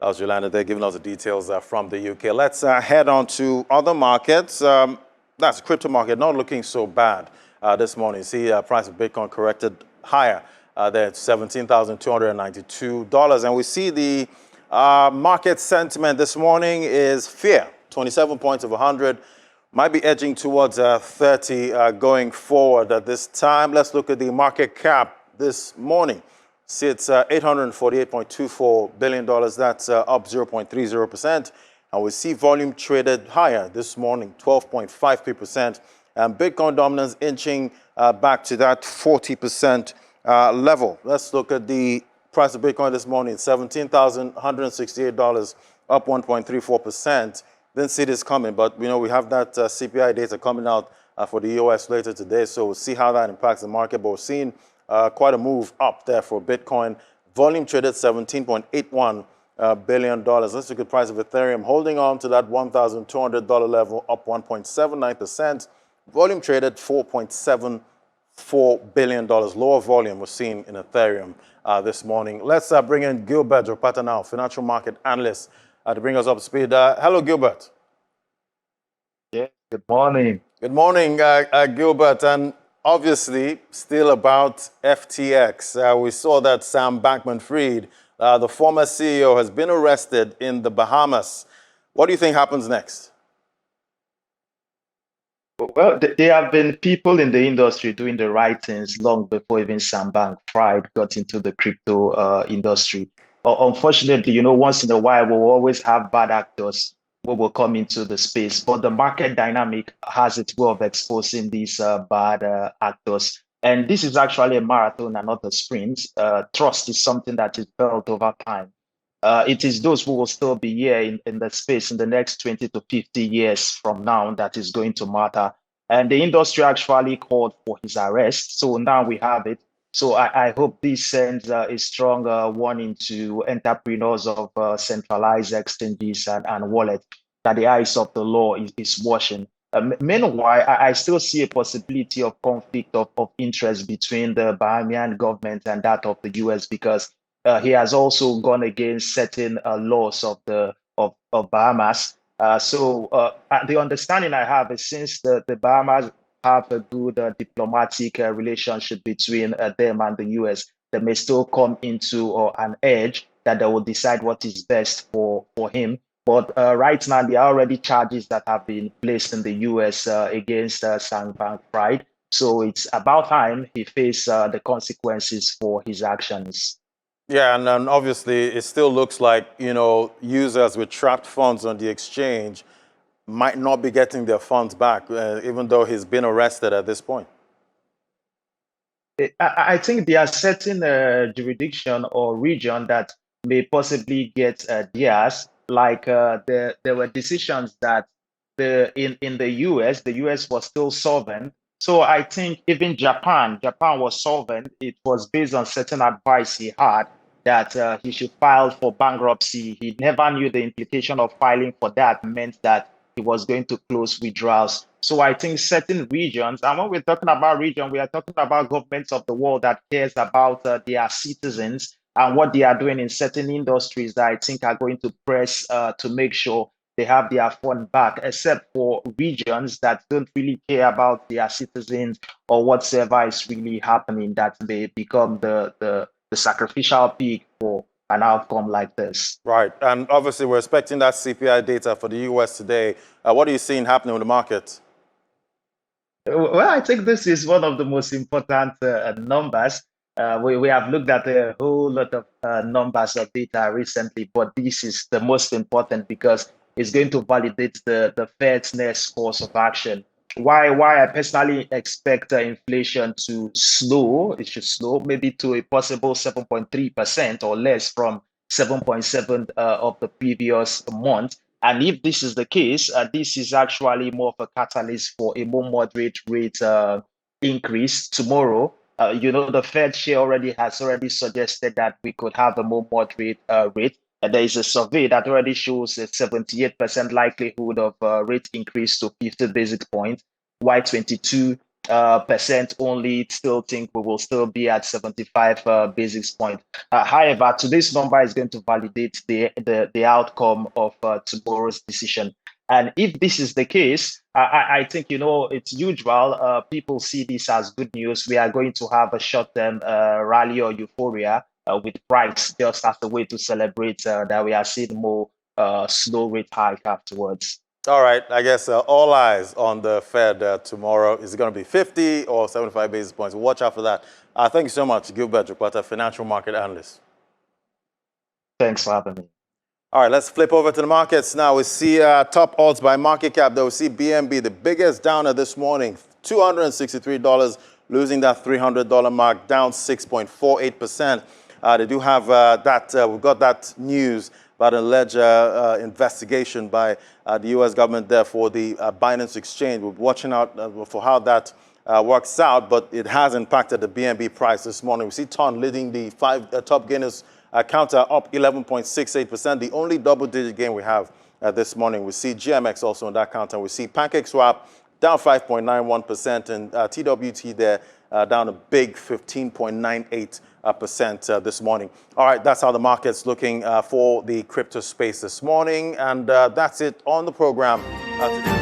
That was Yolanda there giving us the details from the UK. Let's head on to other markets. That's crypto market not looking so bad this morning. See, price of Bitcoin corrected higher there at $17,292. And we see the market sentiment this morning is fear. 27 points of 100. Might be edging towards 30 going forward at this time. Let's look at the market cap this morning. See, it's $848.24 billion. That's up 0.30%. And we see volume traded higher this morning, 12.53%. And Bitcoin dominance inching back to that 40% level. Let's look at the price of Bitcoin this morning, $17,168, up 1.34%. Didn't see this coming, but we have that CPI data coming out for the US later today. So we'll see how that impacts the market. But we're seeing quite a move up there for Bitcoin. Volume traded $17.81 billion. Let's look at the price of Ethereum, holding on to that $1,200 level, up 1.79%. Volume traded $4.74 billion. Lower volume was seen in Ethereum this morning. Let's bring in Gilbert Jopata now, financial market analyst, to bring us up to speed. Hello, Gilbert. Yeah, good morning. Good morning, Gilbert. And obviously, still about FTX. We saw that Sam Bankman-Fried, the former CEO, has been arrested in the Bahamas. What do you think happens next? Well, there have been people in the industry doing the right things long before even Sam Bankman-Fried got into the crypto industry. Unfortunately, once in a while, we'll always have bad actors who will come into the space. But the market dynamic has its way of exposing these bad actors. And this is actually a marathon and not a sprint. Trust is something that is built over time. It is those who will still be here in the space in the next 20 to 50 years from now that is going to matter. And the industry actually called for his arrest. So now we have it. So I hope this sends a strong warning to entrepreneurs of centralized exchanges and wallets that the eyes of the law is watching. Meanwhile, I still see a possibility of conflict of interest between the Bahamian government and that of the US, because he has also gone against certain laws of Bahamas. So the understanding I have is, since the Bahamas have a good diplomatic relationship between them and the US, they may still come into an edge that they will decide what is best for him. But right now, there are already charges that have been placed in the US against Sam Bankman-Fried. So it's about time he faced the consequences for his actions. Yeah, and obviously it still looks like, users with trapped funds on the exchange might not be getting their funds back, even though he's been arrested at this point. I think there are certain jurisdiction or region that may possibly get theirs. Like there were decisions that in the US was still solvent. So I think even Japan was solvent. It was based on certain advice he had that he should file for bankruptcy. He never knew the implication of filing for that meant that he was going to close withdrawals. So I think certain regions, and when we're talking about region, we are talking about governments of the world that cares about their citizens and what they are doing in certain industries that I think are going to press to make sure they have their fund back, except for regions that don't really care about their citizens or whatsoever is really happening, that may become the sacrificial pig for an outcome like this. Right. And obviously, we're expecting that CPI data for the US today. What are you seeing happening with the market? Well, I think this is one of the most important numbers. We have looked at a whole lot of numbers of data recently, but this is the most important because it's going to validate the Fed's next course of action. Why I personally expect inflation to slow, it should slow maybe to a possible 7.3% or less from 7.7 of the previous month. And if this is the case, this is actually more of a catalyst for a more moderate rate increase tomorrow. The Fed chair has already suggested that we could have a more moderate rate. And there is a survey that already shows a 78% likelihood of rate increase to 50 basis points, while 22 percent only, still think we will still be at 75 basis points. However, today's number is going to validate the outcome of tomorrow's decision. And if this is the case, I think, it's usual. People see this as good news. We are going to have a short-term rally or euphoria with price just as a way to celebrate that we are seeing more slow rate hike afterwards. All right, I guess all eyes on the Fed tomorrow. Is it going to be 50 or 75 basis points? Watch out for that. Thank you so much, Gilbert Jokpata, financial market analyst. Thanks for having me. All right, let's flip over to the markets now. We see top odds by market cap, though. We see BNB, the biggest downer this morning, $263, losing that $300 mark, down 6.48%. They do have we've got that news about an alleged investigation by the U.S. government there for the Binance exchange. We're watching out for how that works out, but it has impacted the BNB price this morning. We see TON leading the top gainers counter, up 11.68%, the only double-digit gain we have this morning. We see GMX also on that counter. We see PancakeSwap down 5.91%, and TWT there down a big 15.98% this morning. All right, that's how the market's looking for the crypto space this morning, and that's it on the program today.